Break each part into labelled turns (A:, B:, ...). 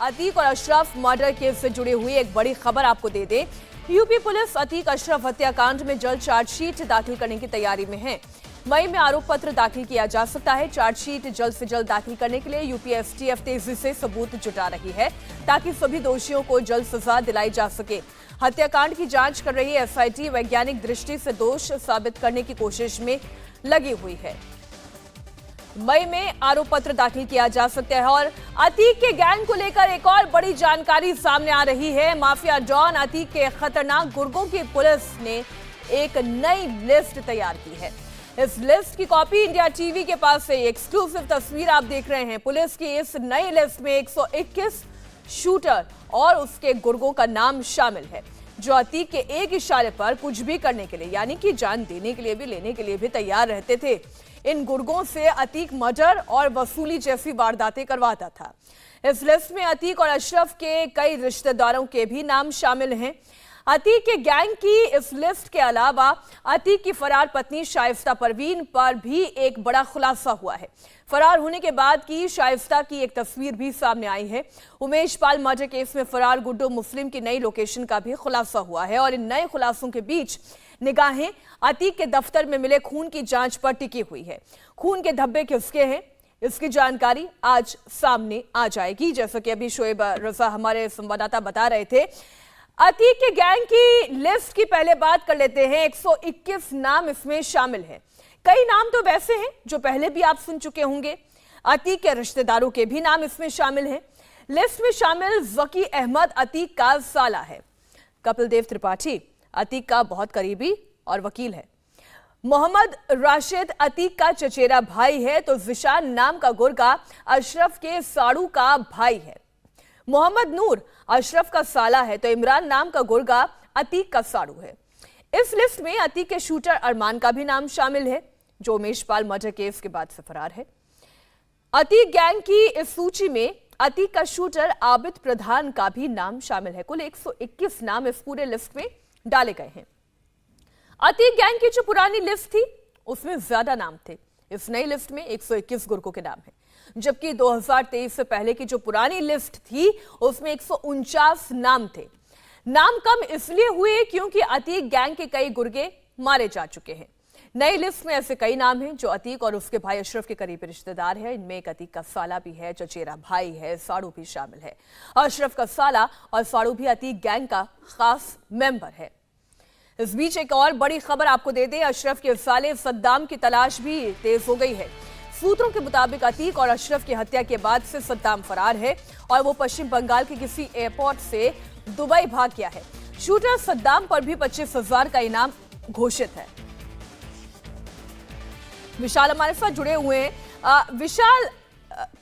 A: अतीक और Ashraf murder case से जुड़ी हुई एक बड़ी खबर आपको दे दें। यूपी पुलिस अतीक अशरफ हत्याकांड में जल्द चार्जशीट दाखिल करने की तैयारी में है। मई में आरोप पत्र दाखिल किया जा सकता है। चार्जशीट जल्द से जल्द दाखिल करने के लिए यूपी एसटीएफ तेजी से सबूत जुटा रही है ताकि सभी दोषियों को जल्द सजा दिलाई जा सके। हत्याकांड की जांच कर रही एसआईटी वैज्ञानिक दृष्टि से दोष साबित करने की कोशिश में लगी हुई है। मई में आरोप पत्र दाखिल किया जा सकता है। और अतीक के गैंग को लेकर एक और बड़ी जानकारी सामने आ रही है। माफिया डॉन अतीक के खतरनाक गुर्गों की पुलिस ने एक नई लिस्ट तैयार की है। इस लिस्ट की कॉपी इंडिया टीवी के पास से एक्सक्लूसिव तस्वीर आप देख रहे हैं। पुलिस की इस नई लिस्ट में 121 शूटर और उसके गुर्गों का नाम शामिल है जो अतीक के एक इशारे पर कुछ भी करने के लिए यानी कि जान देने के लिए भी लेने के लिए भी तैयार रहते थे। इन गुर्गों से अतीक मर्डर और वसूली जैसी वारदातें करवाता था। इस लिस्ट में अतीक और अशरफ के कई रिश्तेदारों के भी नाम शामिल हैं। अतीक के गैंग की इस लिस्ट के अलावा अतीक की फरार पत्नी शाइस्ता परवीन पर भी एक बड़ा खुलासा हुआ है। फरार होने के बाद की शाइस्ता की एक तस्वीर भी सामने आई है। उमेश पाल मर्डर केस में फरार गुड्डू मुस्लिम की नई लोकेशन का भी खुलासा हुआ है और इन नए खुलासों के बीच निगाहें अतीक के दफ्तर में मिले खून की जांच पर टिकी हुई है। खून के धब्बे किसके हैं, इसकी जानकारी आज सामने आ जाएगी। जैसा कि अभी शोएब रजा हमारे संवाददाता बता रहे थे, अतीक के गैंग की लिस्ट की पहले बात कर लेते हैं। 121 नाम इसमें शामिल हैं। कई नाम तो वैसे हैं जो पहले भी आप सुन चुके होंगे। अतीक के रिश्तेदारों के भी नाम इसमें शामिल हैं। लिस्ट में शामिल जकी अहमद अतीक का साला है। कपिल देव त्रिपाठी अतीक का बहुत करीबी और वकील है। मोहम्मद राशिद अतीक का चचेरा भाई है तो जिशान नाम का गुर्गा अशरफ के साड़ू का भाई है। मोहम्मद नूर अशरफ का साला है तो इमरान नाम का गुर्गा अतीक का साड़ू है। इस लिस्ट में अतीक के शूटर अरमान का भी नाम शामिल है जो उमेश पाल मर्डर केस के बाद से फरार है। अतीक गैंग की इस सूची में अतीक का शूटर आबिद प्रधान का भी नाम शामिल है। कुल 121 नाम इस पूरे लिस्ट में डाले गए हैं। अतीक गैंग की जो पुरानी लिस्ट थी उसमें ज्यादा नाम थे। इस नई लिस्ट में 121 गुर्गों के नाम हैं, जबकि 2023 से पहले की जो पुरानी लिस्ट थी उसमें 149 नाम थे। नाम कम इसलिए हुए क्योंकि अतीक गैंग के कई गुर्गे मारे जा चुके हैं। नई लिस्ट में ऐसे कई नाम हैं जो अतीक और उसके भाई अशरफ के करीबी रिश्तेदार हैं। इनमें एक अतीक का साला भी है, चचेरा भाई है, साड़ू भी शामिल है। अशरफ का साला और साड़ू भी अतीक गैंग का खास मेंबर है। इस बीच एक और बड़ी खबर आपको दे दें, अशरफ के साले सद्दाम की तलाश भी तेज हो गई है। सूत्रों के मुताबिक अतीक और अशरफ की हत्या के बाद से सद्दाम फरार है और वो पश्चिम बंगाल के किसी एयरपोर्ट से दुबई भाग गया है। शूटर सद्दाम पर भी 25,000 का इनाम घोषित है। विशाल हमारे साथ जुड़े हुए हैं। विशाल,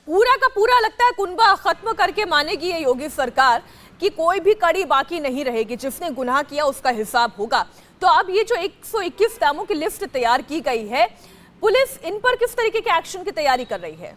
A: पूरा का पूरा लगता है कुनबा खत्म करके मानेगी ये योगी सरकार कि कोई भी कड़ी बाकी नहीं रहेगी, जिसने गुनाह किया उसका हिसाब होगा। तो अब ये जो 121 नामों की लिस्ट तैयार की गई है, पुलिस इन पर किस तरीके के एक्शन की तैयारी कर रही है?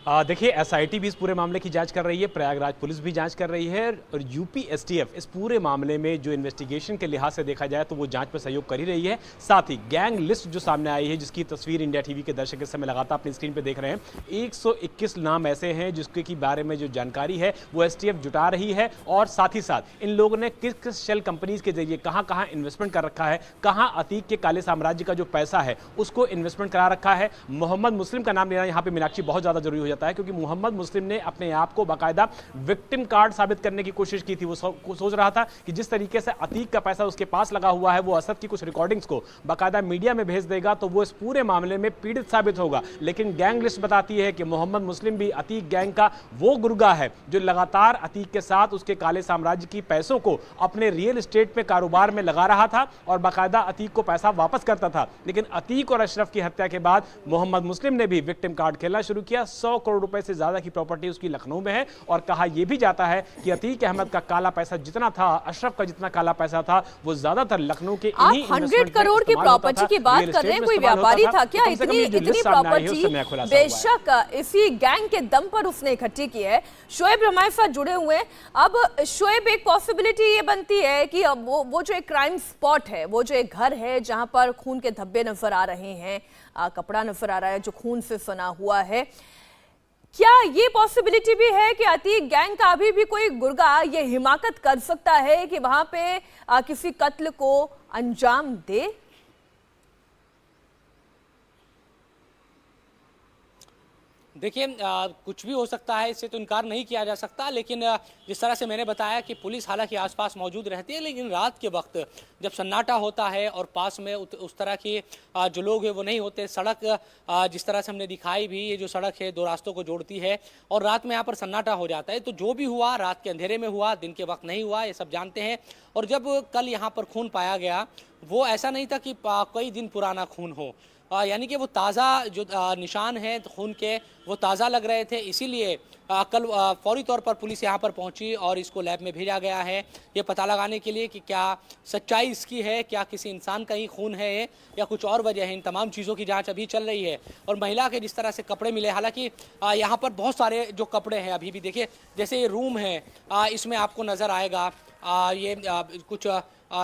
B: देखिए, एसआईटी भी इस पूरे मामले की जांच कर रही है, प्रयागराज पुलिस भी जांच कर रही है और यूपी एसटीएफ इस पूरे मामले में जो इन्वेस्टिगेशन के लिहाज से देखा जाए तो वो जांच में सहयोग कर ही रही है। साथ ही गैंग लिस्ट जो सामने आई है, जिसकी तस्वीर इंडिया टीवी के दर्शक इस समय लगातार अपनी स्क्रीन पर देख रहे हैं, 121 नाम ऐसे हैं जिसके की बारे में जो जानकारी है वो एसटीएफ जुटा रही है। और साथ ही साथ इन लोगों ने किस किस शेल कंपनीज के जरिए कहाँ कहाँ इन्वेस्टमेंट कर रखा है, कहाँ अतीक के काले साम्राज्य का जो पैसा है उसको इन्वेस्टमेंट करा रखा है। मोहम्मद मुस्लिम का नाम लेना यहाँ पे मीनाक्षी बहुत ज्यादा जरूरी हो है, क्योंकि मोहम्मद मुस्लिम ने अपने आप को बाकायदा विक्टिम कार्ड साबित करने की कोशिश की थी। वो सोच रहा था कि जिस तरीके से अतीक का पैसा उसके पास लगा हुआ है वो असद की कुछ रिकॉर्डिंग्स को बाकायदा मीडिया में भेज देगा तो वो इस पूरे मामले में पीड़ित साबित होगा। लेकिन गैंग लिस्ट बताती है कि मोहम्मद मुस्लिम भी अतीक गैंग का वो गुर्गा है जो लगातार अतीक के साथ उसके काले साम्राज्य की पैसों को अपने रियल एस्टेट पे कारोबार में लगा रहा था और बाकायदा अतीक को पैसा वापस करता था। लेकिन अतीक और अशरफ की हत्या के बाद मोहम्मद मुस्लिम ने भी विक्टिम कार्ड खेलना शुरू किया। 100 करोड़ रुपए से ज्यादा की प्रॉपर्टी उसकी लखनऊ में है। और कहा यह भी जाता है कि अतीक अहमद का काला पैसा जितना था, अशरफ का जितना काला पैसा था, वो ज्यादातर लखनऊ के
A: आप 100 करोड़ की प्रॉपर्टी की बात कर रहे हैं, कोई व्यापारी था क्या? इतनी प्रॉपर्टी बेशक इसी गैंग के दम पर उसने इकट्ठी की है। शोएब हमारे साथ जुड़े हुए हैं। अब शोएब, एक पॉसिबिलिटी ये बनती है कि अब वो जो एक क्राइम स्पॉट है, वो जो एक घर है जहां पर खून के धब्बे नजर आ रहे हैं, कपड़ा नजर आ रहा है जो खून से सना हुआ है, क्या ये पॉसिबिलिटी भी है कि अतीक गैंग का अभी भी कोई गुर्गा ये हिमाकत कर सकता है कि वहां पे किसी कत्ल को अंजाम दे?
C: देखिए, कुछ भी हो सकता है, इससे तो इनकार नहीं किया जा सकता। लेकिन जिस तरह से मैंने बताया कि पुलिस हालांकि आसपास मौजूद रहती है, लेकिन रात के वक्त जब सन्नाटा होता है और पास में उस तरह के जो लोग हैं वो नहीं होते, सड़क जिस तरह से हमने दिखाई भी, ये जो सड़क है दो रास्तों को जोड़ती है, और रात में यहाँ पर सन्नाटा हो जाता है। तो जो भी हुआ रात के अंधेरे में हुआ, दिन के वक्त नहीं हुआ, ये सब जानते हैं। और जब कल यहाँ पर खून पाया गया, वो ऐसा नहीं था कि कई दिन पुराना खून हो, यानी कि वो ताज़ा जो निशान हैं खून के, वो ताज़ा लग रहे थे। इसीलिए कल फौरी तौर पर पुलिस यहाँ पर पहुँची और इसको लैब में भेजा गया है, ये पता लगाने के लिए कि क्या सच्चाई इसकी है, क्या किसी इंसान का ही खून है या कुछ और वजह है। इन तमाम चीज़ों की जांच अभी चल रही है। और महिला के जिस तरह से कपड़े मिले, हालांकि यहाँ पर बहुत सारे जो कपड़े हैं अभी भी, देखिए जैसे ये रूम है, इसमें आपको नज़र आएगा ये कुछ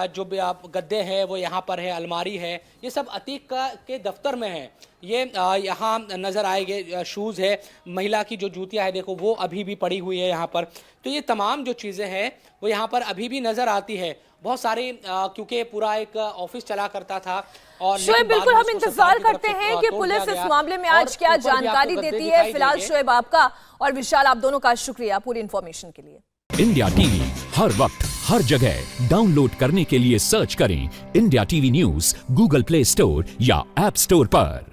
C: जो गद्दे हैं वो यहाँ पर है, अलमारी है, ये सब अतीक के दफ्तर में है। ये यहाँ नज़र आएंगे शूज़ है, महिला की जो जूतियाँ है देखो वो अभी भी पड़ी हुई है यहाँ पर। तो ये तमाम जो चीज़ें हैं वो यहाँ पर अभी भी नज़र आती है। बहुत सारी क्योंकि पूरा एक ऑफिस चला करता था। और
A: शोएब, बिल्कुल हम इंतजार करते हैं कि पुलिस इस मामले में आज क्या जानकारी देती है। फिलहाल शोएब आपका और विशाल, आप दोनों का शुक्रिया पूरी इंफॉर्मेशन के लिए।
D: इंडिया टीवी हर वक्त हर जगह डाउनलोड करने के लिए सर्च करें India TV news Google play store या ऐप स्टोर पर।